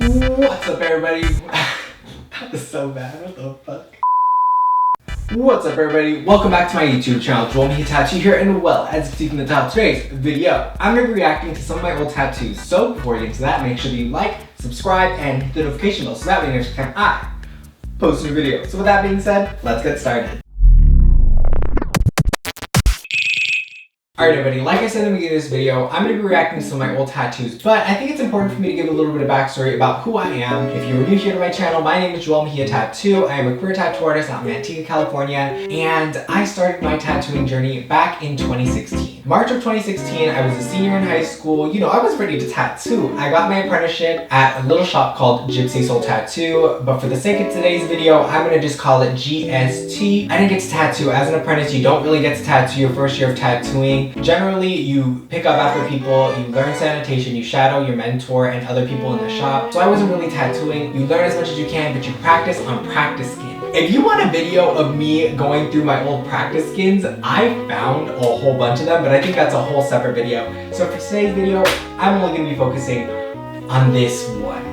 What's up, everybody? That was so bad. What the fuck? What's up, everybody? Welcome back to my YouTube channel, Untitled Tattoo here, and well, as you can see from the title, today's video, I'm going to be reacting to some of my old tattoos. So before we get into that, make sure that you like, subscribe, and hit the notification bell so that way next time I post a new video. So with that being said, let's get started. Alright everybody, like I said in the beginning of this video, I'm going to be reacting to some of my old tattoos, but I think it's important for me to give a little bit of backstory about who I am. If you're new here to my channel, my name is Untitled Tattoo. I am a queer tattoo artist out in Antigua, California, and I started my tattooing journey back in 2016. March of 2016, I was a senior in high school. You know, I was ready to tattoo. I got my apprenticeship at a little shop called Gypsy Soul Tattoo, but for the sake of today's video, I'm going to just call it GST. I didn't get to tattoo. As an apprentice, you don't really get to tattoo your first year of tattooing. Generally, you pick up after people, you learn sanitation, you shadow your mentor and other people in the shop. So I wasn't really tattooing. You learn as much as you can, but you practice on practice skin. If you want a video of me going through my old practice skins, I found a whole bunch of them, but I think that's a whole separate video. So for today's video, I'm only going to be focusing on this one.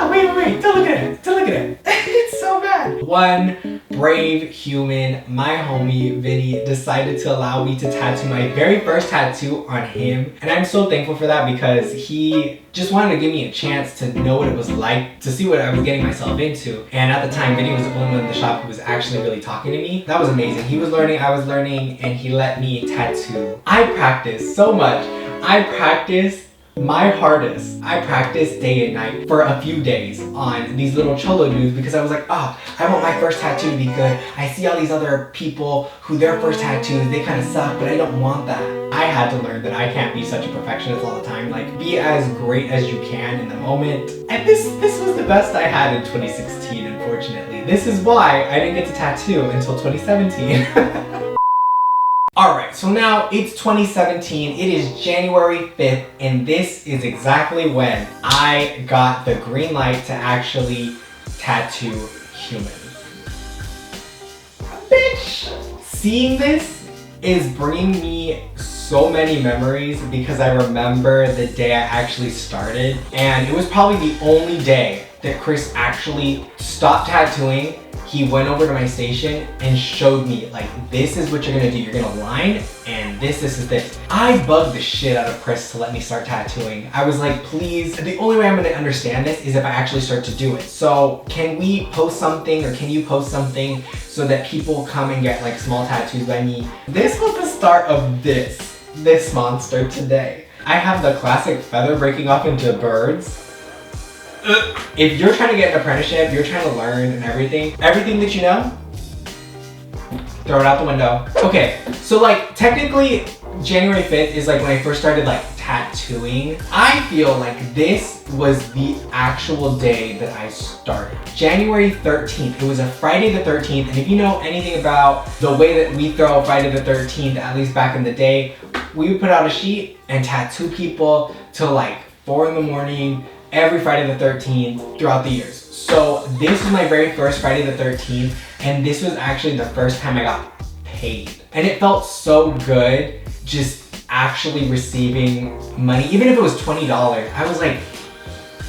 Wait, don't look at it, It's so bad. One brave human, my homie Vinny, decided to allow me to tattoo my very first tattoo on him. And I'm so thankful for that because he just wanted to give me a chance to know what it was like, to see what I was getting myself into. And at the time, Vinny was the only one in the shop who was actually really talking to me. That was amazing. He was learning, I was learning, and he let me tattoo. I practiced so much. I practiced my hardest. I practiced day and night for a few days on these little cholo dudes because I was like, I want my first tattoo to be good. I see all these other people who their first tattoos, they kind of suck, but I don't want that. I had to learn that I can't be such a perfectionist all the time. Like, be as great as you can in the moment. And this was the best I had in 2016, unfortunately. This is why I didn't get to tattoo until 2017. Alright, so now it's 2017, it is January 5th, and this is exactly when I got the green light to actually tattoo humans. Bitch! Seeing this is bringing me so many memories because I remember the day I actually started, and it was probably the only day that Chris actually stopped tattooing. He went over to my station and showed me, like, this is what you're gonna do. You're gonna line, and this. I bugged the shit out of Chris to let me start tattooing. I was like, please, the only way I'm gonna understand this is if I actually start to do it. So can we post something, or can you post something so that people come and get like small tattoos by me? This was the start of this monster today. I have the classic feather breaking off into birds. If you're trying to get an apprenticeship, you're trying to learn and everything that you know, throw it out the window. Okay, so like technically January 5th is like when I first started like tattooing. I feel like this was the actual day that I started. January 13th, it was a Friday the 13th, and if you know anything about the way that we throw Friday the 13th, at least back in the day, we would put out a sheet and tattoo people till like 4 in the morning, every Friday the 13th throughout the years. So this was my very first Friday the 13th, and this was actually the first time I got paid. And it felt so good just actually receiving money. Even if it was $20, I was like,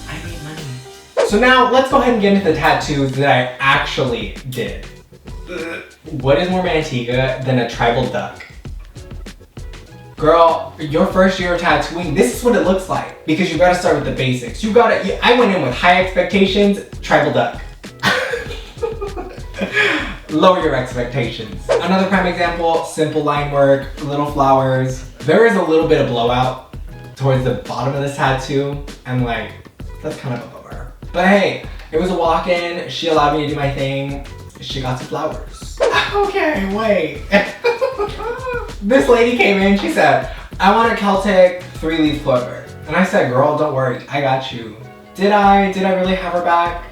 I made money. So now let's go ahead and get into the tattoos that I actually did. What is more Antigua than a tribal duck? Girl, your first year of tattooing, this is what it looks like. Because you gotta start with the basics. I went in with high expectations, tribal duck. Lower your expectations. Another prime example, simple line work, little flowers. There is a little bit of blowout towards the bottom of this tattoo. I'm like, that's kind of a bummer. But hey, it was a walk-in, she allowed me to do my thing. She got some flowers. Okay, wait. This lady came in, she said, I want a Celtic 3-leaf clover. And I said, girl, don't worry, I got you. Did I really have her back?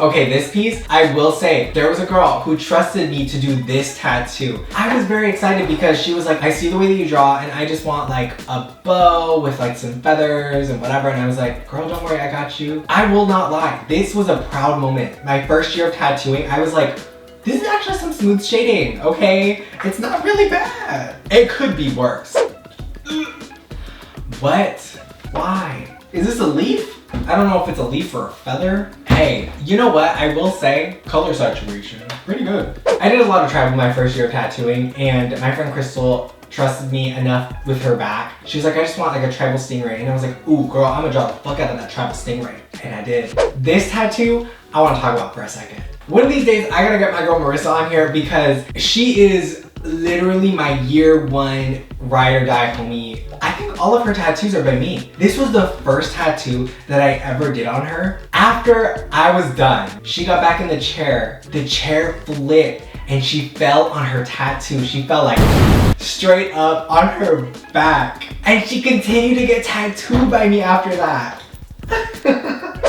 Okay, this piece, I will say, there was a girl who trusted me to do this tattoo. I was very excited because she was like, I see the way that you draw and I just want like a bow with like some feathers and whatever. And I was like, girl, don't worry, I got you. I will not lie, this was a proud moment. My first year of tattooing, I was like, this is actually some smooth shading, okay? It's not really bad. It could be worse. What? Why? Is this a leaf? I don't know if it's a leaf or a feather. Hey, you know what? I will say, color saturation, pretty good. I did a lot of travel my first year of tattooing, and my friend Crystal trusted me enough with her back. She was like, I just want like a tribal stingray. And I was like, ooh, girl, I'm gonna draw the fuck out of that tribal stingray. And I did. This tattoo, I wanna talk about for a second. One of these days, I gotta get my girl Marissa on here because she is literally my year one ride or die homie. I think all of her tattoos are by me. This was the first tattoo that I ever did on her. After I was done, she got back in the chair flipped and she fell on her tattoo. She fell like straight up on her back. And she continued to get tattooed by me after that.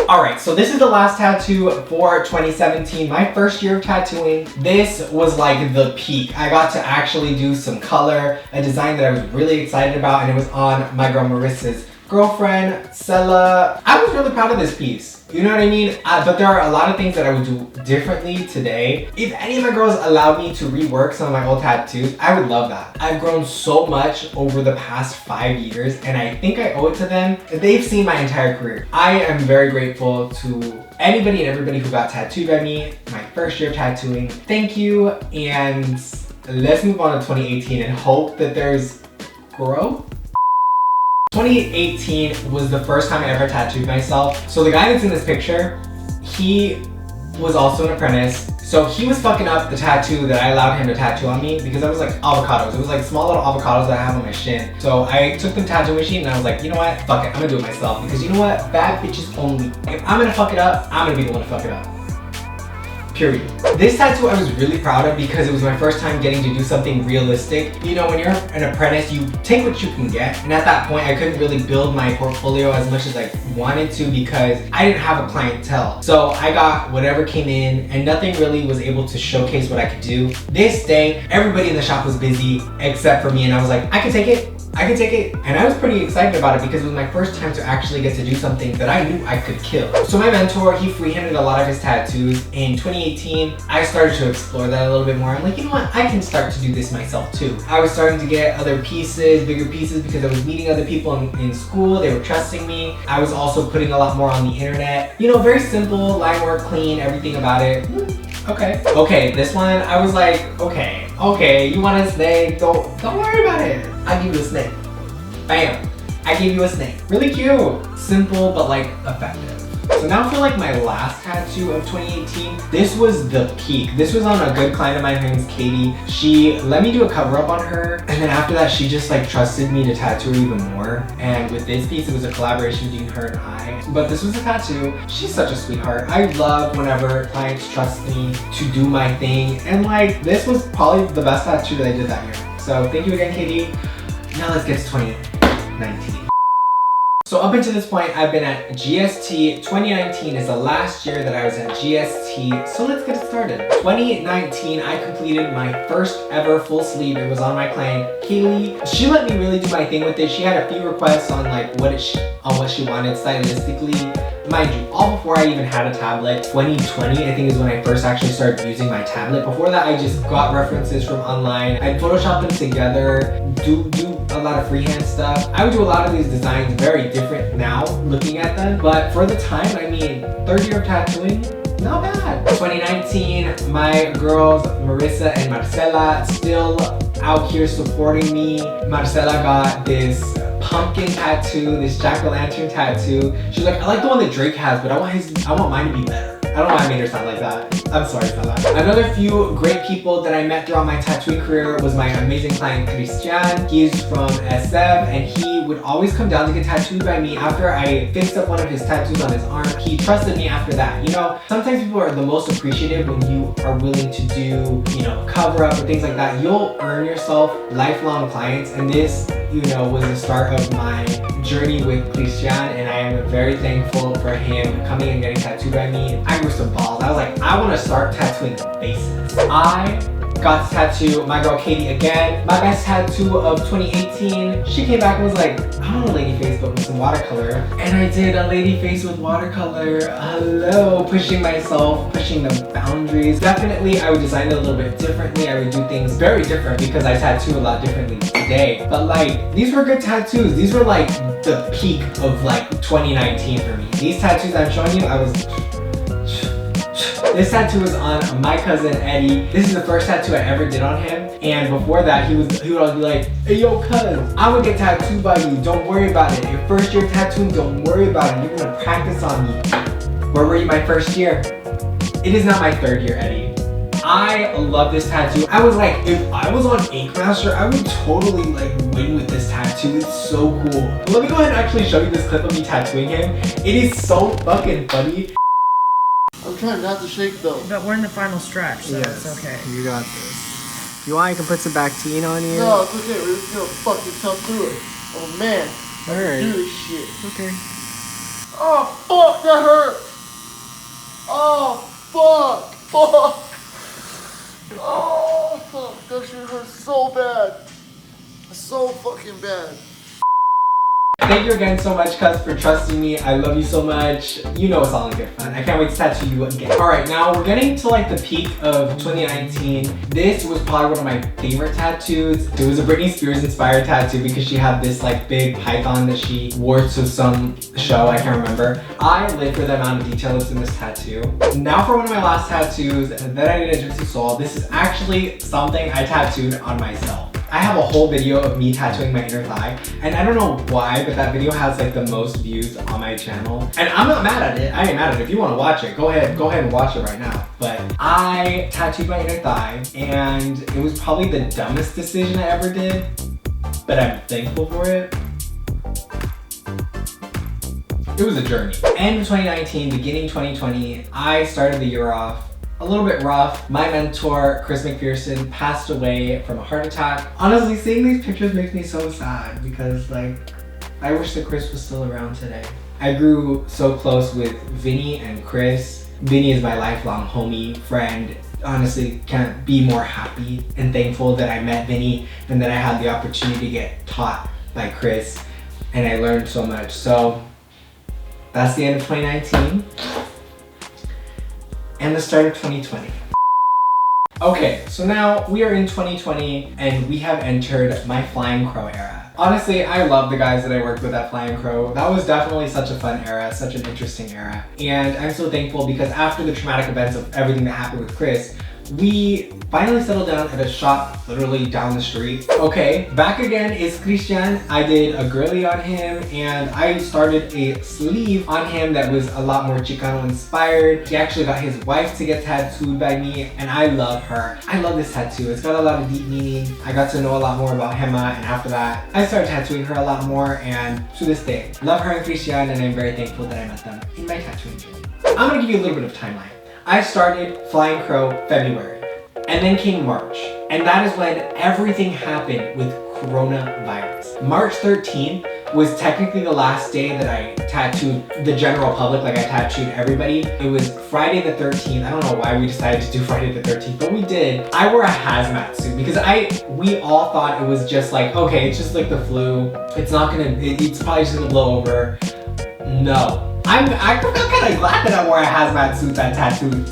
Alright, so this is the last tattoo for 2017, my first year of tattooing. This was like the peak. I got to actually do some color, a design that I was really excited about, and it was on my girl Marissa's girlfriend, Sella. I was really proud of this piece. You know what I mean? But there are a lot of things that I would do differently today. If any of my girls allowed me to rework some of my old tattoos, I would love that. I've grown so much over the past 5 years, and I think I owe it to them. They've seen my entire career. I am very grateful to anybody and everybody who got tattooed by me my first year of tattooing. Thank you, and let's move on to 2018 and hope that there's growth. 2018 was the first time I ever tattooed myself. So the guy that's in this picture, he was also an apprentice. So he was fucking up the tattoo that I allowed him to tattoo on me because I was like avocados. It was like small little avocados that I have on my shin. So I took the tattoo machine and I was like, you know what? Fuck it, I'm gonna do it myself. Because you know what? Bad bitches only. If I'm gonna fuck it up, I'm gonna be the one to fuck it up. Period. This tattoo I was really proud of because it was my first time getting to do something realistic. You know, when you're an apprentice, you take what you can get. And at that point, I couldn't really build my portfolio as much as I wanted to because I didn't have a clientele. So I got whatever came in and nothing really was able to showcase what I could do. This day, everybody in the shop was busy except for me, and I was like, I can take it. I could take it. And I was pretty excited about it because it was my first time to actually get to do something that I knew I could kill. So my mentor, he freehanded a lot of his tattoos. In 2018, I started to explore that a little bit more. I'm like, you know what? I can start to do this myself too. I was starting to get other pieces, bigger pieces, because I was meeting other people in school. They were trusting me. I was also putting a lot more on the internet. You know, very simple, line work, clean, everything about it. Okay. Okay, this one, I was like, okay, you want a snake? Don't worry about it. I'll give you a snake. Bam. I gave you a snake. Really cute. Simple, but like effective. So now for like my last tattoo of 2018, this was the peak. This was on a good client of mine, her name's Katie. She let me do a cover up on her, and then after that, she just like trusted me to tattoo her even more. And with this piece, it was a collaboration between her and I. But this was a tattoo. She's such a sweetheart. I love whenever clients trust me to do my thing. And like, this was probably the best tattoo that I did that year. So thank you again, Katie. Now let's get to 2019. So up until this point, I've been at GST. 2019 is the last year that I was at GST, so let's get started. 2019, I completed my first ever full sleeve. It was on my client, Kaylee. She let me really do my thing with it. She had a few requests on like what she wanted stylistically. Mind you, all before I even had a tablet. 2020, I think, is when I first actually started using my tablet. Before that, I just got references from online. I'd Photoshop them together, do a lot of freehand stuff. I would do a lot of these designs very different now, looking at them. But for the time, I mean, third year of tattooing, not bad. 2019, my girls, Marissa and Marcela, still out here supporting me. Marcela got this pumpkin tattoo, this jack-o'-lantern tattoo. She's like, I like the one that Drake has, but I want mine to be better. I don't know why I made her sound like that. I'm sorry for that. Another few great people that I met throughout my tattooing career was my amazing client, Christian. He's from SF, and he would always come down to get tattooed by me after I fixed up one of his tattoos on his arm. He trusted me after that. You know, sometimes people are the most appreciative when you are willing to do, you know, cover up or things like that. You'll earn yourself lifelong clients, and this, you know, was the start of my journey with Christian, and I am very thankful for him coming and getting tattooed by me. I grew some balls. I was like, I want to start tattooing faces. I got to tattoo my girl Katie again. My best tattoo of 2018. She came back and was like, I don't want a lady face, but with some watercolor. And I did a lady face with watercolor. Hello, pushing myself, pushing the boundaries. Definitely, I would design it a little bit differently. I would do things very different because I tattoo a lot differently today. But like, these were good tattoos. These were like the peak of like 2019 for me. These tattoos I'm showing you, this tattoo was on my cousin Eddie. This is the first tattoo I ever did on him. And before that, he would always be like, hey yo cuz, I'm gonna get tattooed by you, don't worry about it. Your first year tattooing, don't worry about it. You're gonna practice on me. Where were you my first year? It is not my third year, Eddie. I love this tattoo. I was like, if I was on Ink Master, I would totally like win with this tattoo. It's so cool. Let me go ahead and actually show you this clip of me tattooing him. It is so fucking funny. I'm trying not to shake though. But we're in the final stretch, so yes, it's okay. You got this. If you want, I can put some Bactine on you. No, it's okay. We're just gonna fucking tough through it. Oh man. Alright. Do this shit. Okay. Oh fuck, that hurt. Oh fuck. Fuck. Oh fuck, that shit hurts so bad. So fucking bad. Thank you again so much, cuz, for trusting me. I love you so much. You know it's all in good fun. I can't wait to tattoo you again. Alright, now we're getting to like the peak of 2019. This was probably one of my favorite tattoos. It was a Britney Spears inspired tattoo because she had this like big python that she wore to some show, I can't remember. I live for the amount of detail that's in this tattoo. Now for one of my last tattoos that I did at Gypsy Soul. This is actually something I tattooed on myself. I have a whole video of me tattooing my inner thigh, and I don't know why, but that video has like the most views on my channel. And I'm not mad at it. I ain't mad at it. If you want to watch it, go ahead and watch it right now. But I tattooed my inner thigh, and it was probably the dumbest decision I ever did, but I'm thankful for it. It was a journey. End of 2019, beginning 2020, I started the year off a little bit rough. My mentor, Chris McPherson, passed away from a heart attack. Honestly, seeing these pictures makes me so sad because like, I wish that Chris was still around today. I grew so close with Vinny and Chris. Vinny is my lifelong homie, friend. Honestly, can't be more happy and thankful that I met Vinny and that I had the opportunity to get taught by Chris, and I learned so much. So that's the end of 2019. And the start of 2020. Okay, so now we are in 2020 and we have entered my Flying Crow era. Honestly, I love the guys that I worked with at Flying Crow. That was definitely such a fun era, such an interesting era. And I'm so thankful because after the traumatic events of everything that happened with Chris, we finally settled down at a shop literally down the street. Okay, back again is Christian. I did a girly on him and I started a sleeve on him that was a lot more Chicano inspired. He actually got his wife to get tattooed by me and I love her. I love this tattoo. It's got a lot of deep meaning. I got to know a lot more about Gemma, and after that, I started tattooing her a lot more, and to this day, love her and Christian, and I'm very thankful that I met them in my tattooing journey. I'm gonna give you a little bit of timeline. I started Flying Crow February, and then came March, and that is when everything happened with coronavirus. March 13th was technically the last day that I tattooed the general public, like I tattooed everybody. It was Friday the 13th. I don't know why we decided to do Friday the 13th, but we did. I wore a hazmat suit because we all thought it was just like, okay, it's just like the flu. It's not gonna, it's probably just gonna blow over. No. I feel kind of glad that I wore a hazmat suit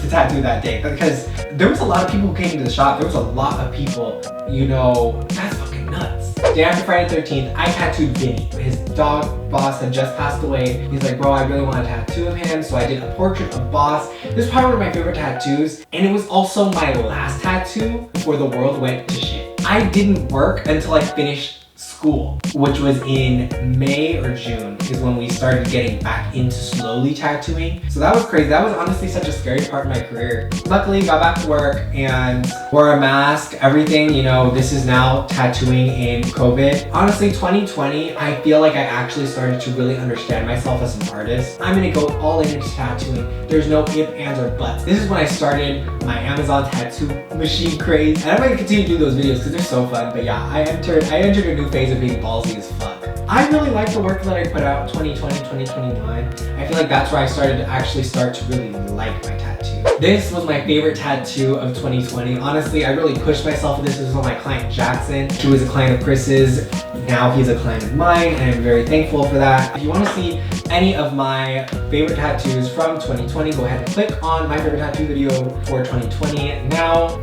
to tattoo that day, because there was a lot of people who came to the shop. There was a lot of people, you know, that's fucking nuts. Day after Friday the 13th, I tattooed Vinny. His dog, Boss, had just passed away. He's like, bro, I really want a tattoo of him. So I did a portrait of Boss. This is probably one of my favorite tattoos. And it was also my last tattoo before the world went to shit. I didn't work until I finished school, which was in May or June, is when we started getting back into slowly tattooing. So that was crazy. That was honestly such a scary part of my career. Luckily, got back to work and wore a mask, everything, you know, this is now tattooing in COVID. Honestly, 2020, I feel like I actually started to really understand myself as an artist. I'm gonna go all in into tattooing. There's no ifs, ands, or buts. This is when I started my Amazon tattoo machine craze. And I'm gonna continue to do those videos because they're so fun. But yeah, I entered a new phase of being ballsy as fuck. I really like the work that I put out 2020, 2021. I feel like that's where I started to really like my tattoo. This was my favorite tattoo of 2020. Honestly, I really pushed myself with this. This was on my client Jackson. He was a client of Chris's. Now he's a client of mine, and I'm very thankful for that. If you want to see any of my favorite tattoos from 2020, go ahead and click on my favorite tattoo video for 2020. Now,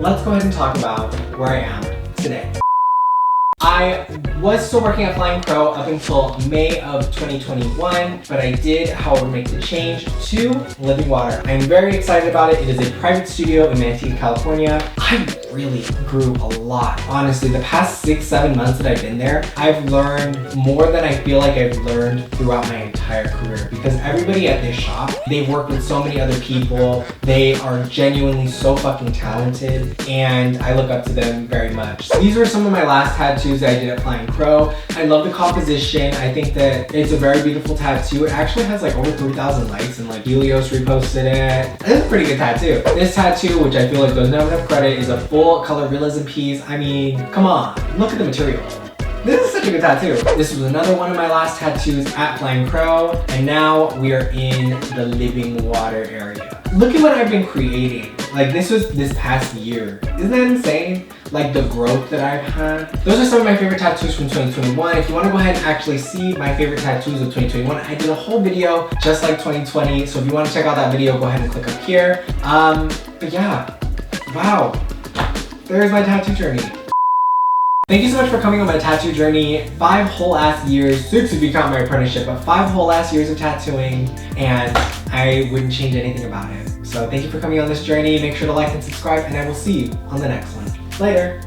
let's go ahead and talk about where I am today. I was still working at Flying Crow up until May of 2021, but I did, however, make the change to Living Water. I'm very excited about it. It is a private studio in Manteca, California. I really grew a lot. Honestly, the past 6-7 months that I've been there, I've learned more than I feel like I've learned throughout my entire career, because everybody at this shop, they've worked with so many other people. They are genuinely so fucking talented, and I look up to them very much. These were some of my last tattoos that I did at Flying Crow. I love the composition. I think that it's a very beautiful tattoo. It actually has like over 3,000 likes, and like Helios reposted it. It's a pretty good tattoo. This tattoo, which I feel like doesn't have enough credit, is a full color realism piece. I mean, come on, look at the material. This is such a good tattoo. This was another one of my last tattoos at Flying Crow, and now we are in the Living Water area. Look at what I've been creating. Like, this was this past year. Isn't that insane? Like, the growth that I've had. Those are some of my favorite tattoos from 2021. If you want to go ahead and actually see my favorite tattoos of 2021, I did a whole video just like 2020. So if you want to check out that video, go ahead and click up here. But yeah, wow. There's my tattoo journey. Thank you so much for coming on my tattoo journey. 5 whole ass years, 6 if you count my apprenticeship, but 5 whole ass years of tattooing, and I wouldn't change anything about it. So thank you for coming on this journey. Make sure to like and subscribe, and I will see you on the next one. Later.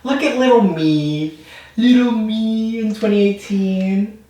Look at little me in 2018.